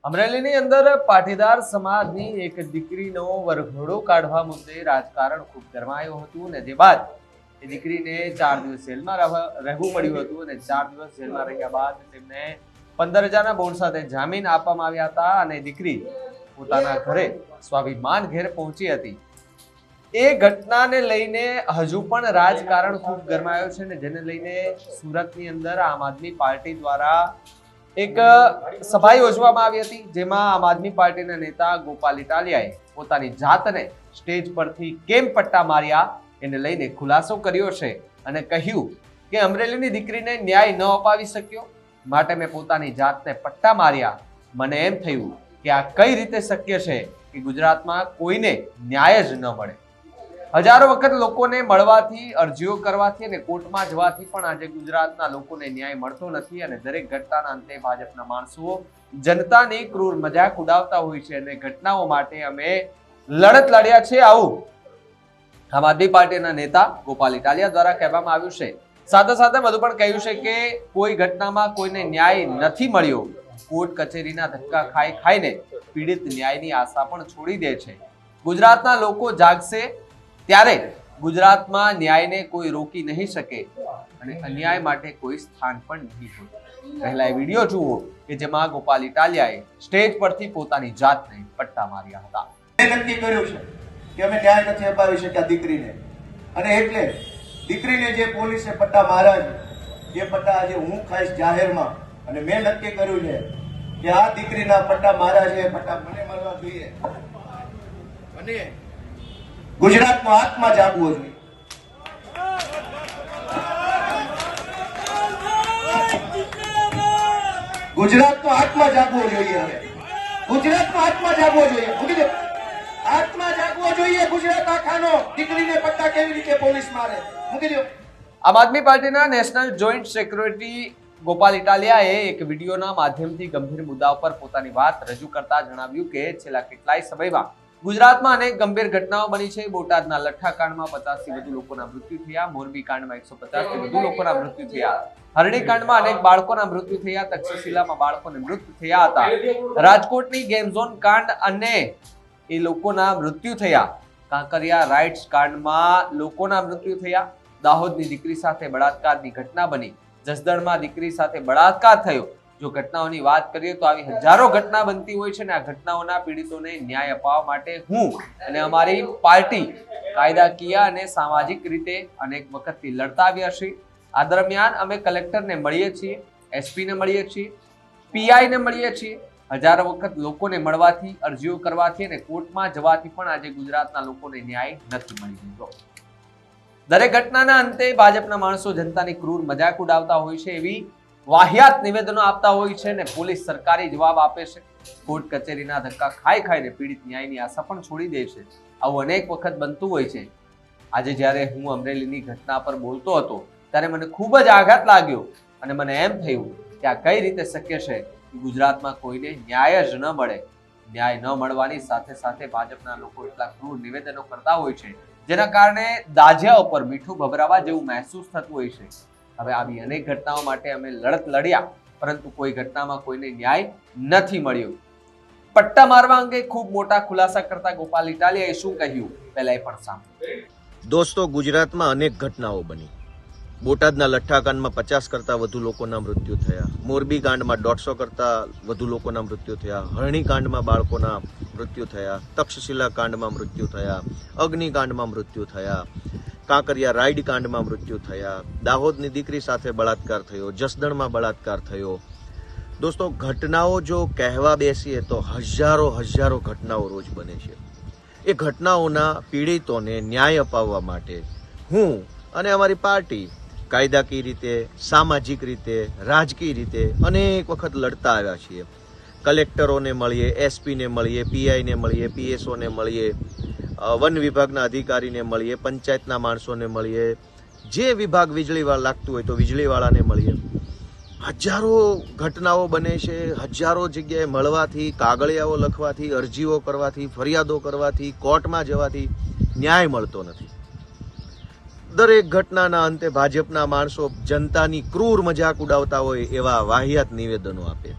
અમરેલીની અંદર પાટીદાર સમાજની એક દીકરીનો વરઘોડો કાઢવા મુદ્દે રાજકારણ ખૂબ ગરમાયું હતું અને જે બાદ એ દીકરીને 4 દિવસ જેલમાં રહેવું પડ્યું હતું અને 4 દિવસ જેલમાં રહ્યા બાદ તેમને 15,000ના બોન્ડ સાથે જામીન આપવામાં આવ્યા હતા અને દીકરી પોતાના ઘરે સ્વાભિમાન ઘેર પહોંચી હતી। એ ઘટનાને લઈને હજુ પણ રાજકારણ ખૂબ ગરમાયો છે અને જેને લઈને સુરતની અંદર આમ આદમી પાર્ટી દ્વારા એક સભા યોજવામાં આવી હતી, જેમાં આમ આદમી પાર્ટીના નેતા ગોપાલ ઇટાલિયાએ પોતાની જાતને સ્ટેજ પરથી કેમ પટ્ટા માર્યા એને લઈને ખુલાસો કર્યો છે અને કહ્યું કે અમરેલીની દીકરીને ન્યાય ન અપાવી શક્યો, માટે મેં પોતાની જાતને પટ્ટા માર્યા। મને એમ થયું કે આ કઈ રીતે શક્ય છે કે ગુજરાતમાં કોઈને ન્યાય જ ન મળે। હજારો વખત લોકોને મળવાથી, અરજીઓ કરવાથી અને કોર્ટમાં જવાથી પણ આજે ગુજરાતના લોકોને ન્યાય મળતો નથી અને દરેક ઘટનાના અંતે ભાજપના માણસો જનતાની ક્રૂર મજાક ઉડાવતા હોય છે અને ઘટનાઓ માટે અમે લડત લડ્યા છે, આવું આમ આદમી પાર્ટીના નેતા ગોપાલ ઇટાલિયા દ્વારા કહેવામાં આવ્યું છે। સાથે સાથે વધુ પણ કહ્યું છે કે કોઈ ઘટનામાં કોઈને ન્યાય નથી મળ્યો, કોર્ટ કચેરીના ધક્કા ખાઈને પીડિત ન્યાયની આશા પણ છોડી દે છે। ગુજરાતના લોકો જાગશે ત્યારે ગુજરાતમાં ન્યાયને કોઈ રોકી નહીં શકે અને અન્યાય માટે કોઈ સ્થાન પણ નહીં હોય। પહેલા એ વિડીયો જુઓ કે જેમાં ગોપાલ ઇટાલિયાએ સ્ટેજ પરથી પોતાની જાતને પટ્ટા માર્યા હતા। એ નક્કી કર્યું છે કે અમે ન્યાય નથી અપાવી શક્યા દીકરીને, અને એટલે દીકરીને જે પોલીસે પટ્ટા માર્યા છે એ પટ્ટા આજે હું ખાઈશ જાહેરમાં, અને મેં નક્કી કર્યું છે કે આ દીકરીના પટ્ટા માર્યા છે એ પટ્ટા મને મળવા જોઈએ અને ગુજરાતનો આત્મા જાગવો જોઈએ। ગુજરાતનો આત્મા જાગવો જોઈએ। હવે ગુજરાતનો આત્મા જાગવો જોઈએ, આત્મા જાગવો જોઈએ ગુજરાત આખાનો। દીકરીને પટ્ટા કેવી રીતે પોલીસ મારે મૂકી દો। આમ આદમી પાર્ટીના નેશનલ જોઈન્ટ સેક્રેટરી ગોપાલ ઇટાલિયાએ એક વિડીયોના માધ્યમથી ગંભીર મુદ્દા પર પોતાની વાત રજૂ કરતા જણાવ્યું કે છેલ્લા કેટલાય સમયમાં ગુજરાતમાં અનેક ગંભીર ઘટનાઓ બની છે। બોટાદના લઠ્ઠા કાંડમાં 50થી વધુ લોકોના મૃત્યુ થયા, મોરબી કાંડમાં 150થી વધુ લોકોના મૃત્યુ થયા, હરણી કાંડમાં અનેક બાળકોના મૃત્યુ થયા, તક્ષશિલામાં બાળકોને મૃત્યુ થયા હતા, રાજકોટની ગેમ ઝોન કાંડ અને એ લોકોના મૃત્યુ થયા, કાંકરિયા રાઇટ્સ કાંડમાં લોકોના મૃત્યુ થયા, દાહોદની દીકરી સાથે બળાત્કારની ઘટના બની, જસદણમાં દીકરી સાથે બળાત્કાર થયો। જો ઘટનાઓની વાત કરીએ તો આવી હજારો ઘટના બનતી હોય છે અને આ ઘટનાઓના પીડિતોને ન્યાય અપાવવા માટે હું અને અમારી પાર્ટી કાયદાકીય અને સામાજિક રીતે અનેક વખતથી લડતા આવ્યા છીએ। આ દરમિયાન અમે કલેક્ટરને મળીએ છીએ, એસપીને મળીએ છીએ, પીઆઈને મળીએ છીએ। હજારો વખત લોકોને મળવાથી, અરજીઓ કરવાથી અને કોર્ટમાં જવાથી પણ આજે ગુજરાતના લોકોને ન્યાય નથી મળી રહ્યો। દરેક ઘટનાના અંતે ભાજપના માણસો જનતાની ક્રૂર મજાક ઉડાવતા હોય છે, એવી વાહિયાત નિવેદનો આપતા હોય છે ને પોલીસ સરકારી જવાબ આપે છે, કોર્ટ કચેરીના ધક્કા ખાઈને પીડિત ન્યાયની આશા પણ છોડી દે છે। આવું અનેક વખત બનતું હોય છે। આજે જ્યારે હું અમરેલીની ઘટના પર બોલતો હતો ત્યારે મને ખૂબ જ આઘાત લાગ્યો અને મને એમ થયું કે આ કઈ રીતે શક્ય છે કે ગુજરાતમાં કોઈને ન્યાય જ ન મળે। ન્યાય ન મળવાની સાથે સાથે ભાજપના લોકો એટલા ક્રૂર નિવેદનો કરતા હોય છે જેના કારણે દાજ્યા ઉપર મીઠું ભભરાવા જેવું મહેસૂસ થતું હોય છે। હવે આવી અનેક ઘટનાઓ માટે અમે લડત લડ્યા, પરંતુ કોઈ ઘટનામાં કોઈને ન્યાય નથી મળ્યો। પટ્ટા મારવા અંગે ખૂબ મોટા ખુલાસા કરતા ગોપાલ ઇટાલિયાએ શું કહ્યું પહેલા એ પણ સાંભળો। દોસ્તો, ગુજરાતમાં અનેક ઘટનાઓ બની। બોટાદના લઠ્ઠા કાંડમાં 50 કરતા વધુ લોકોના મૃત્યુ થયા, મોરબી કાંડમાં 150 કરતા વધુ લોકોના મૃત્યુ થયા, હરણી કાંડમાં બાળકોના મૃત્યુ થયા, તક્ષશિલા કાંડમાં મૃત્યુ થયા, અગ્નિકાંડમાં મૃત્યુ થયા, કાંકરિયા રાઇડ કાંડમાં મૃત્યુ થયા, દાહોદની દીકરી સાથે બળાત્કાર થયો, જસદણમાં બળાત્કાર થયો। દોસ્તો, ઘટનાઓ જો કહેવા બેસીએ તો હજારો ઘટનાઓ રોજ બને છે। એ ઘટનાઓના પીડિતોને ન્યાય અપાવવા માટે હું અને અમારી પાર્ટી કાયદાકીય રીતે, સામાજિક રીતે, રાજકીય રીતે અનેક વખત લડતા આવ્યા છીએ। કલેક્ટરોને મળીએ, એસપીને મળીએ, પીઆઈને મળીએ, પીએસઓને મળીએ, વન વિભાગના અધિકારીને મળીએ, પંચાયતના માણસોને મળીએ, જે વિભાગ વીજળીવાળા લાગતું હોય તો વીજળીવાળાને મળીએ। હજારો ઘટનાઓ બને છે। હજારો જગ્યાએ મળવાથી, કાગળિયાઓ લખવાથી, અરજીઓ કરવાથી, ફરિયાદો કરવાથી, કોર્ટમાં જવાથી ન્યાય મળતો નથી। દરેક ઘટનાના અંતે ભાજપના માણસો જનતાની ક્રૂર મજાક ઉડાવતા હોય એવા વાહિયાત નિવેદનો આપે।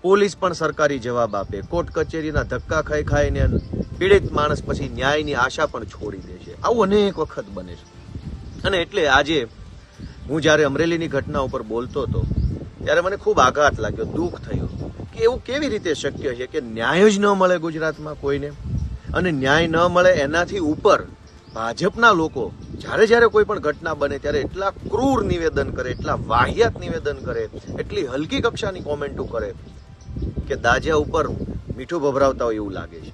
પોલીસ પણ સરકારી જવાબ આપે, કોર્ટ કચેરીના ધક્કા ખાઈ ખાઈને પીડિત માણસ પછી ન્યાયની આશા પણ છોડી દે છે. આવું અનેક વખત બને છે. અને એટલે આજે હું જ્યારે અમરેલીની ઘટના ઉપર બોલતો હતો ત્યારે મને ખૂબ આઘાત લાગ્યો, દુઃખ થયું કે એવું કેવી રીતે શક્ય છે કે ન્યાય જ ન મળે ગુજરાતમાં કોઈને, અને ન્યાય ન મળે એનાથી ઉપર ભાજપના લોકો જ્યારે જ્યારે કોઈ પણ ઘટના બને ત્યારે એટલા ક્રૂર નિવેદન કરે, એટલા વાહિયાત નિવેદન કરે, એટલી હલકી કક્ષાની કોમેન્ટો કરે કે દાજ્યા ઉપર મીઠું ભભરાવતા હોય એવું લાગે છે.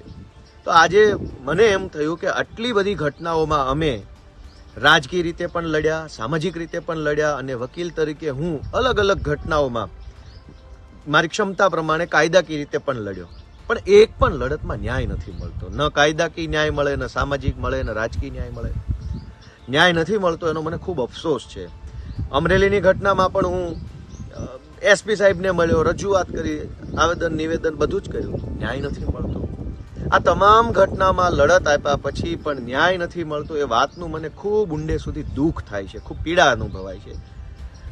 તો આજે મને એમ થયું કે આટલી બધી ઘટનાઓમાં અમે રાજકીય રીતે પણ લડ્યા, સામાજિક રીતે પણ લડ્યા, અને વકીલ તરીકે હું અલગ અલગ ઘટનાઓમાં મારી ક્ષમતા પ્રમાણે કાયદાકીય રીતે પણ લડ્યો, પણ એક પણ લડતમાં ન્યાય નથી મળતો. ન કાયદાકીય ન્યાય મળે, ન સામાજિક મળે, ન રાજકીય ન્યાય મળે. ન્યાય નથી મળતો એનો મને ખૂબ અફસોસ છે. અમરેલીની ઘટનામાં પણ હું એસપી સાહેબને મળ્યો, રજૂઆત કરી, આવેદન નિવેદન બધું જ કર્યું, ન્યાય નથી મળતો. આ તમામ ઘટનામાં લડત આપ્યા પછી પણ ન્યાય નથી મળતો એ વાતનું મને ખૂબ ઊંડે સુધી દુઃખ થાય છે, ખૂબ પીડા અનુભવાય છે.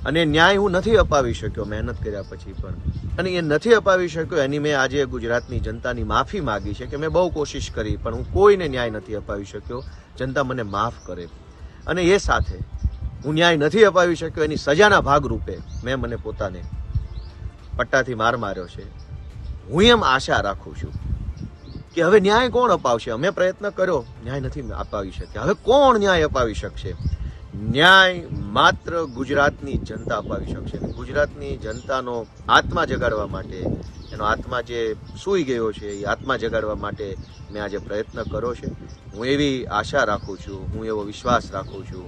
અને ન્યાય હું નથી અપાવી શક્યો મહેનત કર્યા પછી પણ, અને એ નથી અપાવી શક્યો એની મેં આજે ગુજરાતની જનતાની માફી માગી છે કે મેં બહુ કોશિશ કરી પણ હું કોઈને ન્યાય નથી અપાવી શક્યો. જનતા મને માફ કરે. અને એ સાથે હું ન્યાય નથી અપાવી શક્યો એની સજાના ભાગરૂપે મેં મને પોતાને પટ્ટાથી માર માર્યો છે. હું એમ આશા રાખું છું કે હવે ન્યાય કોણ અપાવશે? અમે પ્રયત્ન કર્યો, ન્યાય નથી અપાવી શક્યા. હવે કોણ ન્યાય અપાવી શકશે? ન્યાય માત્ર ગુજરાતની જનતા અપાવી શકશે. ગુજરાતની જનતાનો આત્મા જગાડવા માટે, એનો આત્મા જે સૂઈ ગયો છે એ આત્મા જગાડવા માટે મેં આજે પ્રયત્ન કર્યો છે. હું એવી આશા રાખું છું, હું એવો વિશ્વાસ રાખું છું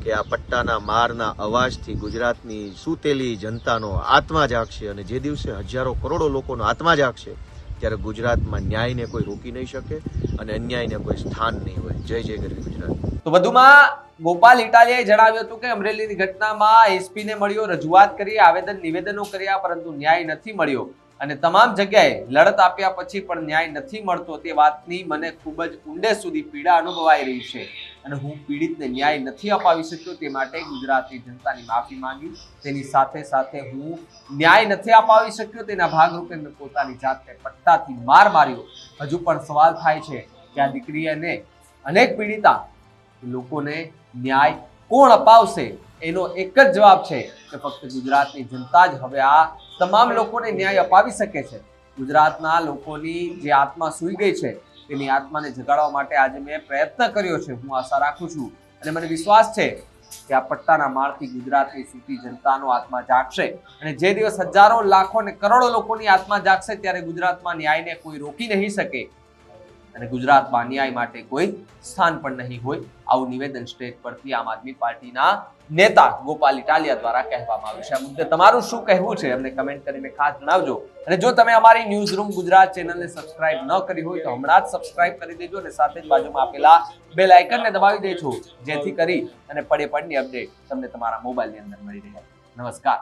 કે આ પટ્ટાના મારના અવાજથી ગુજરાતની સૂતેલી જનતાનો આત્મા જાગશે, અને જે દિવસે હજારો કરોડો લોકોનો આત્મા જાગશે ત્યારે ગુજરાતમાં ન્યાયને કોઈ રોકી નહીં શકે અને અન્યાયને કોઈ સ્થાન નહીં હોય. જય જય ગરવી ગુજરાત. તો વધુમાં ગોપાલ ઇટાલિયાએ જણાવ્યું હતું કે અમરેલીની ઘટનામાં એસપીને મળ્યો, રજૂઆત કરી, આવેદન નિવેદનો કર્યા, પરંતુ ન્યાય નથી મળ્યો, અને તમામ જગ્યાએ લડત આપ્યા પછી પણ ન્યાય નથી મળતો. તે વાતની મને ખૂબ જ ઊંડે સુધી પીડા અનુભવાઈ રહી છે, અને હું પીડિતને ન્યાય નથી અપાવી શક્યો તે માટે ગુજરાતની જનતાની માફી માંગી. તેની સાથે સાથે હું ન્યાય નથી અપાવી શક્યો તેના ભાગરૂપે મેં પોતાની જાતને પટ્ટાથી માર માર્યો. હજુ પણ સવાલ થાય છે કે આ દીકરી અને અનેક પીડિતા લોકોને ન્યાય કોણ અપાવશે? એનો એક જ જવાબ છે કે ફક્ત ગુજરાતની જનતા જ હવે આ તમામ લોકોને ન્યાય અપાવી શકે છે. ગુજરાતના લોકોની જે આત્મા સૂઈ ગઈ છે તેની આત્માને જગાડવા માટે આજે મેં પ્રયત્ન કર્યો છે. હું આશા રાખું છું અને મને વિશ્વાસ છે કે આ પટ્ટાના માળથી ગુજરાતની સૂતી જનતાનો આત્મા જાગશે, અને જે દિવસ હજારો, લાખો અને કરોડો લોકોની આત્મા જાગશે ત્યારે ગુજરાતમાં ન્યાયને કોઈ રોકી નહીં શકે, અને ગુજરાતમાં ન્યાય માટે કોઈ સ્થાન પણ નહીં હોય. આવું નિવેદન સ્ટેજ પરથી આમ આદમી પાર્ટીના નેતા ગોપાલ ઇટાલિયા દ્વારા કહેવામાં આવ્યું છે. આ મુદ્દે તમારું શું કહેવું છે અમને કમેન્ટ કરીને ખાસ જણાવજો. અને જો તમે અમારી ન્યૂઝ રૂમ ગુજરાત ચેનલને સબસ્ક્રાઇબ ન કરી હોય તો હમણાં જ સબસ્ક્રાઇબ કરી દેજો, અને સાથે જ બાજુમાં આપેલા બેલ આઇકનને દબાવી દેજો, જેથી કરી અને પડે પડની અપડેટ તમને તમારા મોબાઈલની અંદર મળી રહે. નમસ્કાર.